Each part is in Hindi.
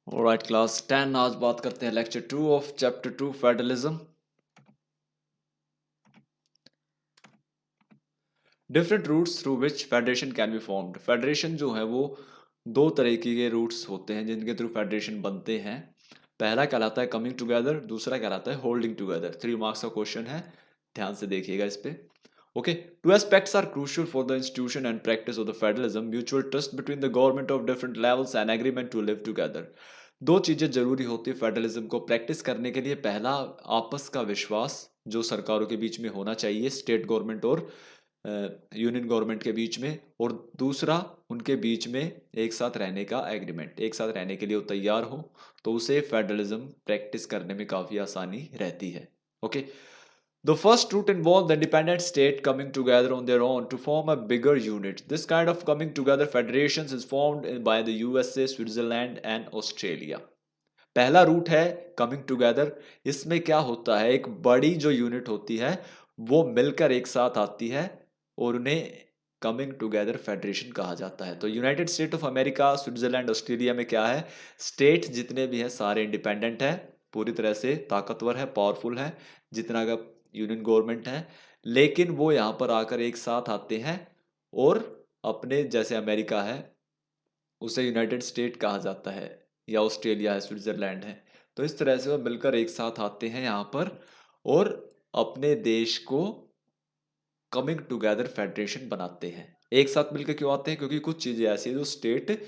ऑलराइट क्लास 10 आज बात करते हैं lecture 2 of chapter 2 federalism. Different routes through which federation can be formed. Federation जो है वो दो तरीके के रूट्स होते हैं जिनके थ्रू फेडरेशन बनते हैं। पहला कहलाता है कमिंग टुगेदर, दूसरा कहलाता है होल्डिंग टुगेदर। 3 मार्क्स का क्वेश्चन है, ध्यान से देखिएगा इस पे। Okay, two aspects are crucial for the institution and practice of the federalism: mutual trust between the government of different levels and agreement to live together. दो चीजें जरूरी होती है फेडरलिज्म को प्रैक्टिस करने के लिए। पहला, आपस का विश्वास जो सरकारों के बीच में होना चाहिए, स्टेट गवर्नमेंट और यूनियन गवर्नमेंट के बीच में, और दूसरा उनके बीच में एक साथ रहने का एग्रीमेंट, एक साथ रहने के लिए वो तैयार हो, तो उसे फेडरलिज्म प्रैक्टिस करने में काफी आसानी रहती है। Okay, the first route involved the independent state coming together on their own to form a bigger unit. This kind of coming together federations is formed by the USA, Switzerland and Australia. पहला रूट है कमिंग टुगेदर। इसमें क्या होता है, एक बड़ी जो यूनिट होती है वो मिलकर एक साथ आती है और उन्हें कमिंग टुगेदर फेडरेशन कहा जाता है। तो United state of America, Switzerland, Australia में क्या है, स्टेट जितने भी हैं सारे इंडिपेंडेंट हैं, पूरी तरह से ताकतवर है, पावरफुल है जितना का यूनियन गवर्नमेंट है, लेकिन वो यहाँ पर आकर एक साथ आते हैं और अपने, जैसे अमेरिका है उसे यूनाइटेड स्टेट कहा जाता है, या ऑस्ट्रेलिया है, स्विट्जरलैंड है, तो इस तरह से वो मिलकर एक साथ आते हैं यहाँ पर और अपने देश को कमिंग टुगेदर फेडरेशन बनाते हैं। एक साथ मिलकर क्यों आते हैं, क्योंकि कुछ चीज़ें ऐसी है जो स्टेट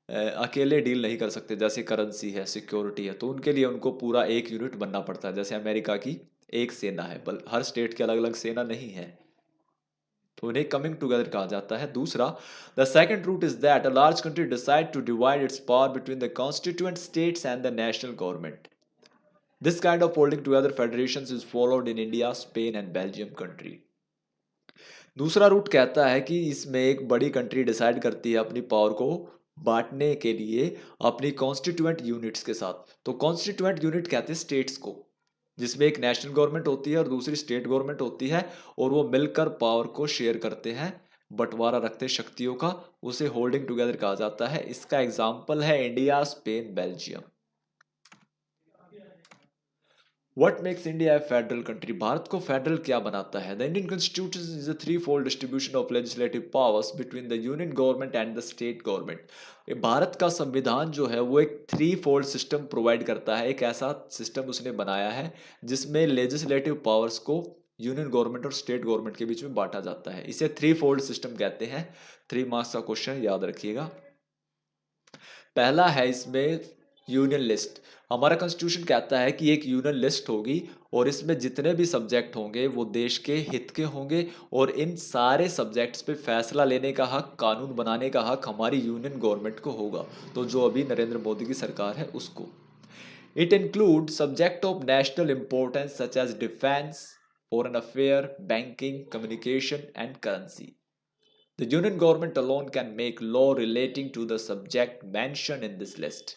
अकेले डील नहीं कर सकते, जैसे करेंसी है, सिक्योरिटी है, तो उनके लिए उनको पूरा एक यूनिट बनना पड़ता है। जैसे अमेरिका की एक सेना है, बल हर स्टेट की अलग अलग सेना नहीं है, तो उन्हें कमिंग टुगेदर कहा जाता है। दूसरा, the second route is that a large country decide to divide its power between the constituent states and the national government. This kind of holding together federations is followed in India, Spain and Belgium country. दूसरा रूट कहता है कि इसमें एक बड़ी कंट्री डिसाइड करती है अपनी पावर को बांटने के लिए अपनी कॉन्स्टिट्यूएंट यूनिट्स के साथ। तो कॉन्स्टिट्यूएंट यूनिट कहते हैं स्टेट्स को, जिसमें एक नेशनल गवर्नमेंट होती है और दूसरी स्टेट गवर्नमेंट होती है, और वो मिलकर पावर को शेयर करते हैं, बंटवारा रखते हैं शक्तियों का, उसे होल्डिंग टुगेदर कहा जाता है। इसका एग्जाम्पल है India, Spain, Belgium. What makes India a federal country? Bharat को फेडरल क्या बनाता है? The Indian Constitution is a threefold distribution of legislative powers between the union government and the state government. Bharat का संविधान जो है वो एक थ्री फोल्ड सिस्टम प्रोवाइड करता है। एक ऐसा सिस्टम उसने बनाया है जिसमें लेजिस्लेटिव पावर्स को यूनियन गवर्नमेंट और स्टेट गवर्नमेंट के बीच में बांटा जाता है। इसे थ्री फोल्ड सिस्टम कहते हैं। 3 मार्क्स का क्वेश्चन याद रखिएगा। पहला है इसमें यूनियन लिस्ट। हमारा कॉन्स्टिट्यूशन कहता है कि एक यूनियन लिस्ट होगी और इसमें जितने भी सब्जेक्ट होंगे वो देश के हित के होंगे, और इन सारे सब्जेक्ट्स पे फैसला लेने का हक, कानून बनाने का हक हमारी यूनियन गवर्नमेंट को होगा, तो जो अभी नरेंद्र मोदी की सरकार है उसको। It include subject of national importance such as defence, foreign affair, banking, communication and currency. The union government alone can make law relating to the subject mentioned in this list.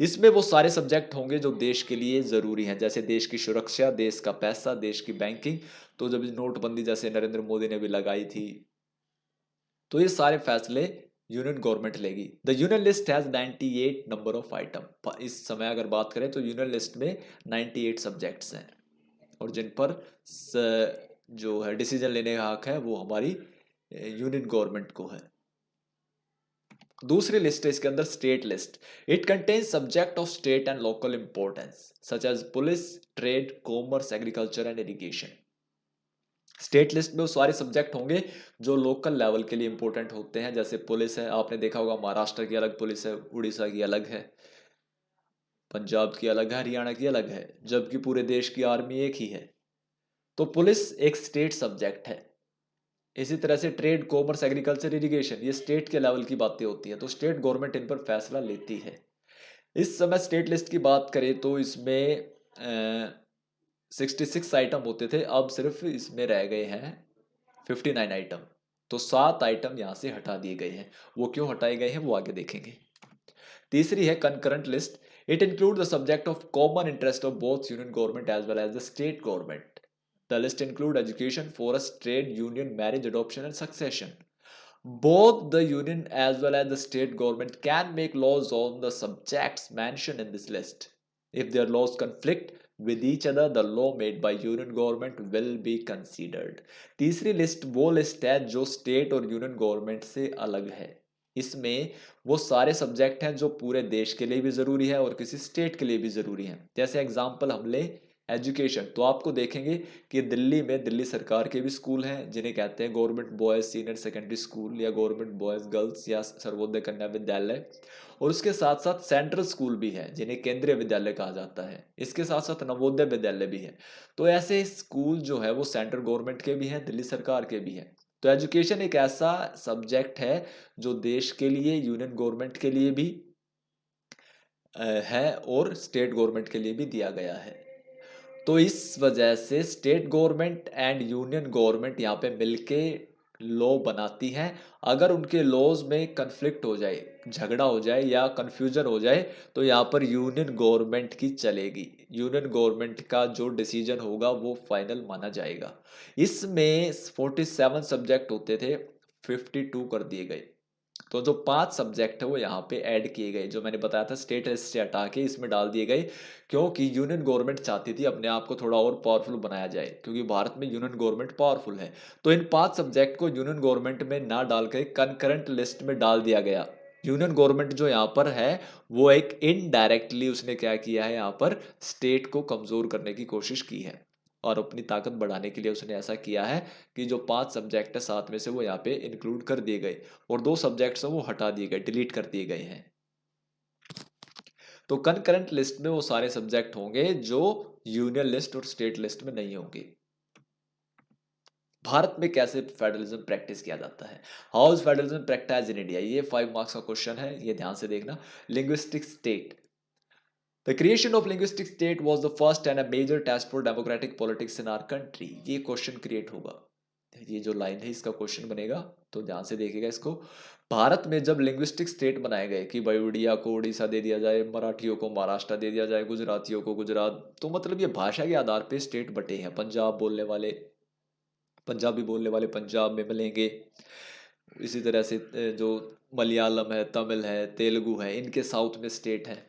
इसमें वो सारे सब्जेक्ट होंगे जो देश के लिए ज़रूरी हैं, जैसे देश की सुरक्षा, देश का पैसा, देश की बैंकिंग। तो जब नोटबंदी जैसे नरेंद्र मोदी ने भी लगाई थी, तो ये सारे फैसले यूनियन गवर्नमेंट लेगी। The union list has 98 number of item. इस समय अगर बात करें तो यूनियन लिस्ट में 98 सब्जेक्ट्स हैं, और जिन पर जो है डिसीजन लेने का हक है वो हमारी यूनियन गवर्नमेंट को है। दूसरी लिस्ट है इसके अंदर state list. It contains subject of state and local importance such as police, trade, commerce, agriculture and irrigation. State list में वो सारे सब्जेक्ट होंगे जो लोकल लेवल के लिए इंपॉर्टेंट होते हैं, जैसे पुलिस है, आपने देखा होगा महाराष्ट्र की अलग पुलिस है, उड़ीसा की अलग है, पंजाब की अलग है, हरियाणा की अलग है, जबकि पूरे देश की आर्मी एक ही है। तो पुलिस एक स्टेट सब्जेक्ट है। इसी तरह से ट्रेड, कॉमर्स, एग्रीकल्चर, इरिगेशन, ये स्टेट के लेवल की बातें होती है, तो स्टेट गवर्नमेंट इन पर फैसला लेती है। इस समय स्टेट लिस्ट की बात करें तो इसमें 66 आइटम होते थे, अब सिर्फ इसमें रह गए हैं 59 आइटम। तो 7 आइटम यहाँ से हटा दिए गए हैं। वो क्यों हटाए गए हैं वो आगे देखेंगे। तीसरी है concurrent list. It include the subject of common interest of both union government as well as the state government. The list include education, forest, trade, union, marriage, adoption and succession. Both the union as well as the state government can make laws on the subjects mentioned in this list. If their laws conflict with each other, the law made by union government will be considered. तीसरी लिस्ट वो लिस्ट है जो स्टेट और यूनियन गवर्नमेंट से अलग है। इसमें वो सारे सब्जेक्ट हैं जो पूरे देश के लिए भी ज़रूरी है और किसी स्टेट के लिए भी ज़रूरी हैं। जैसे एग्जांपल हम ले एजुकेशन, तो आपको देखेंगे कि दिल्ली में दिल्ली सरकार के भी स्कूल हैं जिन्हें कहते हैं government boys senior secondary school या गवर्नमेंट बॉयज़ गर्ल्स या सर्वोदय कन्या विद्यालय। और उसके साथ साथ सेंट्रल स्कूल भी है जिन्हें केंद्रीय विद्यालय कहा जाता है। इसके साथ साथ नवोदय विद्यालय भी है। तो ऐसे स्कूल जो है वो सेंट्रल गवर्नमेंट के भी हैं, दिल्ली सरकार के भी हैं। तो एजुकेशन एक ऐसा सब्जेक्ट है जो देश के लिए, यूनियन गवर्नमेंट के लिए भी है और स्टेट गवर्नमेंट के लिए भी दिया गया है। तो इस वजह से state government and union government यहाँ पे मिलके लॉ बनाती हैं। अगर उनके लॉज में कन्फ्लिक्ट हो जाए, झगड़ा हो जाए या कन्फ्यूजन हो जाए, तो यहाँ पर यूनियन गवर्नमेंट की चलेगी। यूनियन गवर्नमेंट का जो डिसीजन होगा वो फाइनल माना जाएगा। इसमें 47 सब्जेक्ट होते थे, 52 कर दिए गए। तो जो 5 सब्जेक्ट है वो यहाँ पे ऐड किए गए, जो मैंने बताया था स्टेट लिस्ट से हटा के इसमें डाल दिए गए, क्योंकि यूनियन गवर्नमेंट चाहती थी अपने आप को थोड़ा और पावरफुल बनाया जाए, क्योंकि भारत में यूनियन गवर्नमेंट पावरफुल है। तो इन 5 सब्जेक्ट को यूनियन गवर्नमेंट में ना डाल के कंकरेंट लिस्ट में डाल दिया गया। यूनियन गवर्नमेंट जो यहाँ पर है वो एक इनडायरेक्टली उसने क्या किया है, यहाँ पर स्टेट को कमजोर करने की कोशिश की है और अपनी ताकत बढ़ाने के लिए उसने ऐसा किया है कि जो 5 सब्जेक्ट है 7 में से वो यहाँ पे इंक्लूड कर दिए गए और 2 सब्जेक्ट्स हैं वो हटा दिए गए, डिलीट कर दिए गए हैं। तो कंकरेंट लिस्ट में वो सारे सब्जेक्ट होंगे जो यूनियन लिस्ट और स्टेट लिस्ट में नहीं होंगे। भारत में कैसे फेडरलिज्म प्रैक्टिस किया जाता है? How is federalism practice in India? ये 5 मार्क्स का क्वेश्चन है, ये ध्यान से देखना। Linguistic state, the creation of linguistic state was the first and a major test for democratic politics in our country. ये क्वेश्चन क्रिएट होगा, ये जो लाइन है इसका क्वेश्चन बनेगा, तो ध्यान से देखिएगा इसको। भारत में जब लिंग्विस्टिक स्टेट बनाए गए कि भाई उड़िया को उड़ीसा दे दिया जाए, मराठियों को महाराष्ट्र दे दिया जाए, गुजरातियों को गुजरात, तो मतलब ये भाषा के आधार पे स्टेट बटे हैं। पंजाब बोलने वाले, पंजाबी बोलने वाले पंजाब में मिलेंगे। इसी तरह से जो मलयालम है, तमिल है, तेलुगु है, इनके साउथ में स्टेट है।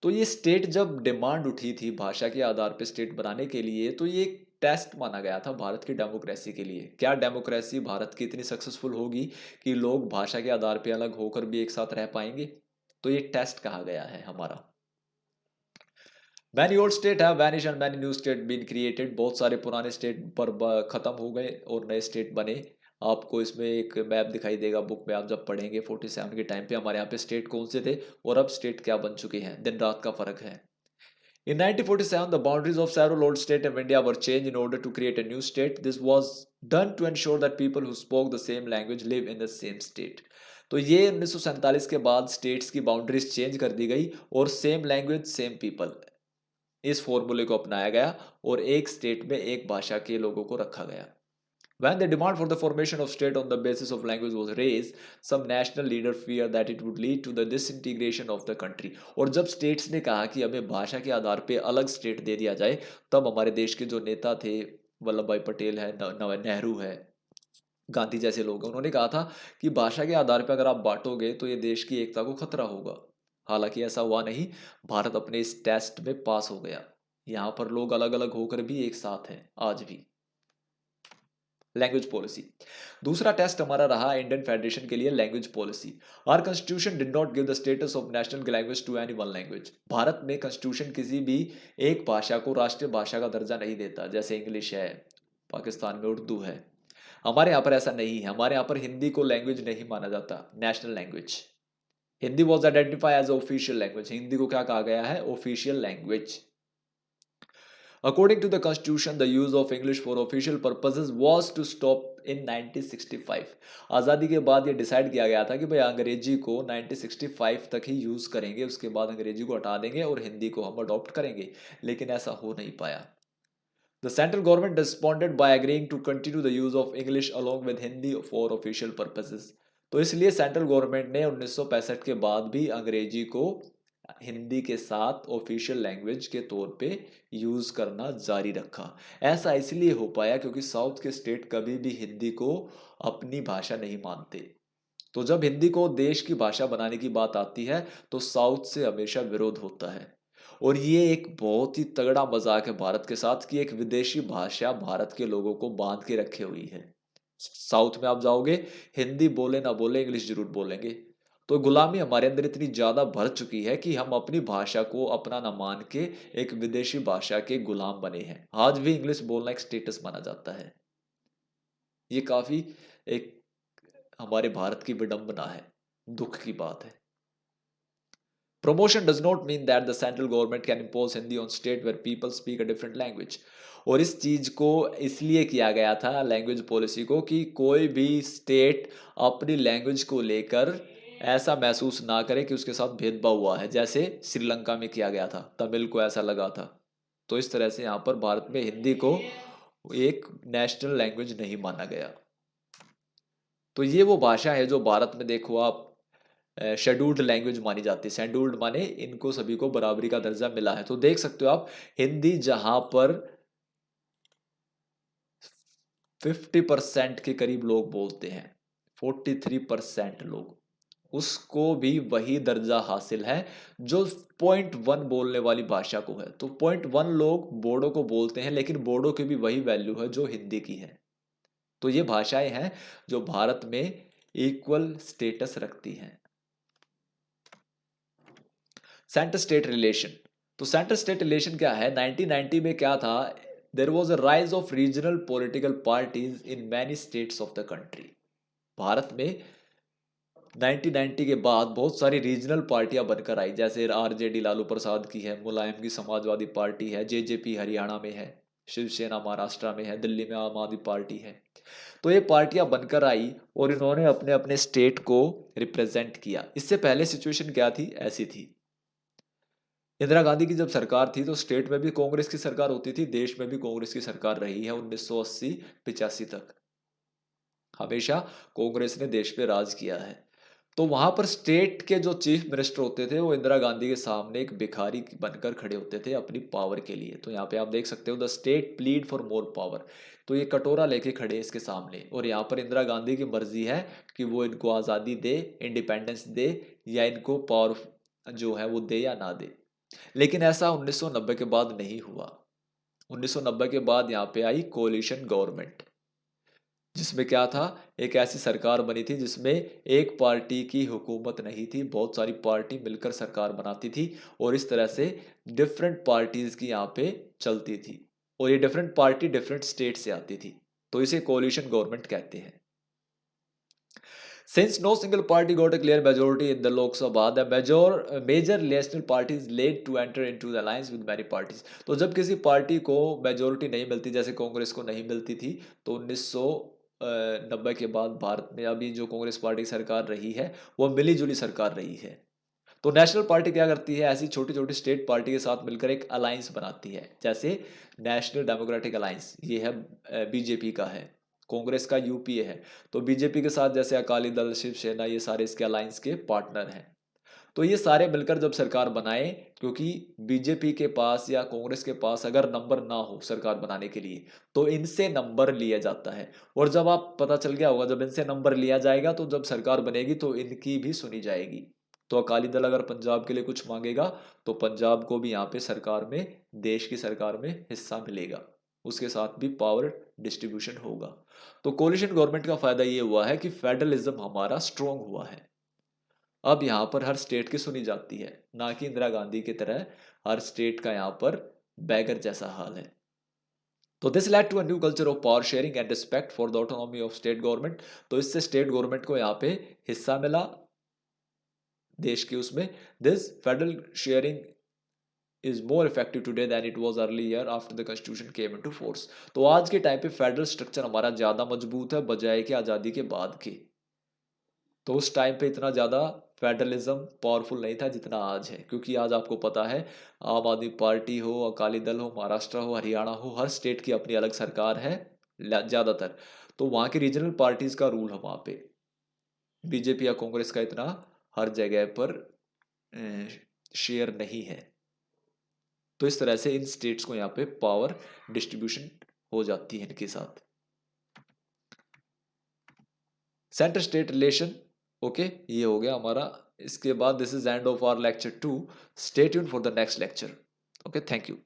तो ये स्टेट जब डिमांड उठी थी भाषा के आधार पे स्टेट बनाने के लिए, तो ये एक टेस्ट माना गया था भारत की डेमोक्रेसी के लिए। क्या डेमोक्रेसी भारत की इतनी सक्सेसफुल होगी कि लोग भाषा के आधार पे अलग होकर भी एक साथ रह पाएंगे? तो ये टेस्ट कहा गया है हमारा। मैनी ओल्ड स्टेट है vanish and many new state been created. बहुत सारे पुराने स्टेट पर खत्म हो गए और नए स्टेट बने। आपको इसमें एक मैप दिखाई देगा बुक में, आप जब पढ़ेंगे 47 के टाइम पे हमारे यहाँ पे स्टेट कौन से थे और अब स्टेट क्या बन चुके हैं, दिन रात का फर्क है। In 1947, the boundaries of several old states of India were changed in order to create a new state. This was done to ensure that people who spoke the same language live in the same state. तो ये 1947 के बाद स्टेट्स की बाउंड्रीज चेंज कर दी गई और सेम लैंग्वेज सेम पीपल, इस फॉर्मूले को अपनाया गया और एक स्टेट में एक भाषा के लोगों को रखा गया। When the demand for the formation of state on the basis of language was raised, some national leader feared that it would lead to the disintegration of the country. और जब स्टेट्स ने कहा कि हमें भाषा के आधार पे अलग स्टेट दे दिया जाए, तब हमारे देश के जो नेता थे, वल्लभ भाई पटेल है, नेहरू है, गांधी जैसे लोग हैं, उन्होंने कहा था कि भाषा के आधार पर अगर आप बांटोगे तो ये देश की एकता को खतरा होगा। हालांकि ऐसा हुआ नहीं, भारत अपने इस टेस्ट में पास हो गया। यहाँ पर लोग अलग अलग होकर भी एक साथ हैं आज भी। लैंग्वेज पॉलिसी, दूसरा टेस्ट हमारा रहा इंडियन फेडरेशन के लिए language policy. Our constitution did not give the status of national language to any one language. Bharat में कॉन्स्टिट्यूशन किसी भी एक भाषा को राष्ट्रीय भाषा का दर्जा नहीं देता, जैसे इंग्लिश है, पाकिस्तान में उर्दू है। हमारे यहाँ पर ऐसा नहीं है, हमारे यहाँ पर हिंदी को लैंग्वेज नहीं माना जाता national language. Hindi was identify as official language, Hindi को क्या कहा गया है, official language. According to the constitution, the use of English for official purposes was to stop in 1965. आज़ादी के बाद ये डिसाइड किया गया था कि भाई अंग्रेजी को 1965 तक ही यूज़ करेंगे, उसके बाद अंग्रेजी को हटा देंगे और हिंदी को हम अडॉप्ट करेंगे, लेकिन ऐसा हो नहीं पाया। The central government responded by agreeing to continue the use of English along with Hindi for official purposes. तो इसलिए सेंट्रल गवर्नमेंट ने 1965 के बाद भी अंग्रेजी को हिंदी के साथ ऑफिशियल लैंग्वेज के तौर पे यूज़ करना जारी रखा। ऐसा इसलिए हो पाया क्योंकि साउथ के स्टेट कभी भी हिंदी को अपनी भाषा नहीं मानते। तो जब हिंदी को देश की भाषा बनाने की बात आती है तो साउथ से हमेशा विरोध होता है। और ये एक बहुत ही तगड़ा मजाक है भारत के साथ कि एक विदेशी भाषा भारत के लोगों को बांध के रखे हुई है। साउथ में आप जाओगे, हिंदी बोले ना बोले इंग्लिश जरूर बोलेंगे। तो गुलामी हमारे अंदर इतनी ज्यादा भर चुकी है कि हम अपनी भाषा को अपना ना मान के एक विदेशी भाषा के गुलाम बने हैं। आज भी इंग्लिश बोलना एक स्टेटस माना जाता है। ये काफी एक हमारे भारत की विडंबना है, दुख की बात है। Promotion does not mean that the central government can impose Hindi on state where people speak a different language। और इस चीज को इसलिए किया गया था लैंग्वेज पॉलिसी को कि कोई भी स्टेट अपनी लैंग्वेज को लेकर ऐसा महसूस ना करे कि उसके साथ भेदभाव हुआ है, जैसे श्रीलंका में किया गया था, तमिल को ऐसा लगा था। तो इस तरह से यहाँ पर भारत में हिंदी को एक नेशनल लैंग्वेज नहीं माना गया। तो ये वो भाषा है जो भारत में देखो आप शेड्यूल्ड लैंग्वेज मानी जाती है। शेड्यूल्ड माने इनको सभी को बराबरी का दर्जा मिला है। तो देख सकते हो आप, हिंदी जहां पर 50% के करीब लोग बोलते हैं, 43% लोग, उसको भी वही दर्जा हासिल है जो 0.1 बोलने वाली भाषा को है। तो 0.1 लोग बोडो को बोलते हैं, लेकिन बोडो की भी वही वैल्यू है जो हिंदी की है। तो ये भाषाएं हैं जो भारत में इक्वल स्टेटस रखती हैं। Centre state relation. तो सेंटर स्टेट रिलेशन क्या है? 1990 में क्या था? There was a rise of regional political parties in many states of the country. Bharat में 1990 के बाद बहुत सारी रीजनल पार्टियां बनकर आई, जैसे आरजेडी लालू प्रसाद की है, मुलायम की समाजवादी पार्टी है, जेजेपी हरियाणा में है, शिवसेना महाराष्ट्र में है, दिल्ली में आम आदमी पार्टी है। तो ये पार्टियां बनकर आई और इन्होंने अपने अपने स्टेट को रिप्रेजेंट किया। इससे पहले सिचुएशन क्या थी? ऐसी थी, इंदिरा गांधी की जब सरकार थी तो स्टेट में भी कांग्रेस की सरकार होती थी, देश में भी कांग्रेस की सरकार रही है 1980-85 तक। हमेशा कांग्रेस ने देश पे राज किया है। तो वहां पर स्टेट के जो चीफ मिनिस्टर होते थे वो इंदिरा गांधी के सामने एक भिखारी बनकर खड़े होते थे अपनी पावर के लिए। तो यहाँ पे आप देख सकते हो, the state plead for more power. तो ये कटोरा लेके खड़े हैं इसके सामने, और यहाँ पर इंदिरा गांधी की मर्जी है कि वो इनको आज़ादी दे, इंडिपेंडेंस दे, या इनको पावर जो है वो दे या ना दे। लेकिन ऐसा 1990 के बाद नहीं हुआ। 1990 के बाद यहाँ पे आई कोलिशन गवर्नमेंट, जिसमें क्या था, एक ऐसी सरकार बनी थी जिसमें एक पार्टी की हुकूमत नहीं थी, बहुत सारी पार्टी मिलकर सरकार बनाती थी, और इस तरह से डिफरेंट पार्टीज की यहाँ पे चलती थी, और ये डिफरेंट पार्टी डिफरेंट स्टेट से आती थी। तो इसे कोलिशन गवर्नमेंट कहते हैं। Since no single party got a clear majority in the Lok Sabha, the major national parties led to enter into the alliance with many parties। तो जब किसी पार्टी को मेजोरिटी नहीं मिलती, जैसे कांग्रेस को नहीं मिलती थी, तो 1990 के बाद भारत में अभी जो कांग्रेस पार्टी सरकार रही है वो मिली जुली सरकार रही है। तो नेशनल पार्टी क्या करती है, ऐसी छोटी छोटी स्टेट पार्टी के साथ मिलकर एक अलायंस बनाती है, जैसे नेशनल डेमोक्रेटिक अलायंस, ये है बीजेपी का है, कांग्रेस का यूपीए है। तो बीजेपी के साथ जैसे अकाली दल, शिवसेना, ये सारे इसके अलायंस के पार्टनर हैं। तो ये सारे मिलकर जब सरकार बनाए, क्योंकि बीजेपी के पास या कांग्रेस के पास अगर नंबर ना हो सरकार बनाने के लिए तो इनसे नंबर लिया जाता है। और जब आप पता चल गया होगा, जब इनसे नंबर लिया जाएगा तो जब सरकार बनेगी तो इनकी भी सुनी जाएगी। तो अकाली दल अगर पंजाब के लिए कुछ मांगेगा तो पंजाब को भी यहाँ पे सरकार में, देश की सरकार में हिस्सा मिलेगा, उसके साथ भी पावर डिस्ट्रीब्यूशन होगा। तो कोलिशन गवर्नमेंट का फायदा ये हुआ है कि फेडरलिज्म हमारा स्ट्रांग हुआ है। अब यहाँ पर हर स्टेट की सुनी जाती है, ना कि इंदिरा गांधी की तरह हर स्टेट का यहाँ पर बैगर जैसा हाल है। तो this led to a new culture of power sharing and respect for the autonomy of state government. तो इससे स्टेट गवर्नमेंट को यहाँ पे हिस्सा मिला देश की उसमें। This federal sharing is more effective today than it was earlier after the constitution came into force। तो आज के टाइम पे फेडरल स्ट्रक्चर हमारा ज्यादा मजबूत है बजाय कि आजादी के बाद के। तो उस टाइम पे इतना ज्यादा फेडरलिज्म पावरफुल नहीं था जितना आज है, क्योंकि आज आपको पता है आम आदमी पार्टी हो, अकाली दल हो, महाराष्ट्र हो, हरियाणा हो, हर स्टेट की अपनी अलग सरकार है ज्यादातर। तो वहाँ की रीजनल पार्टीज का रूल है वहाँ पे, बीजेपी या कांग्रेस का इतना हर जगह पर शेयर नहीं है। तो इस तरह से इन स्टेट्स को यहाँ पे पावर डिस्ट्रीब्यूशन हो जाती है इनके साथ। सेंटर स्टेट रिलेशन, ओके, ये हो गया हमारा। इसके बाद this is end of our lecture 2। Stay tuned for the next lecture. Okay, thank you.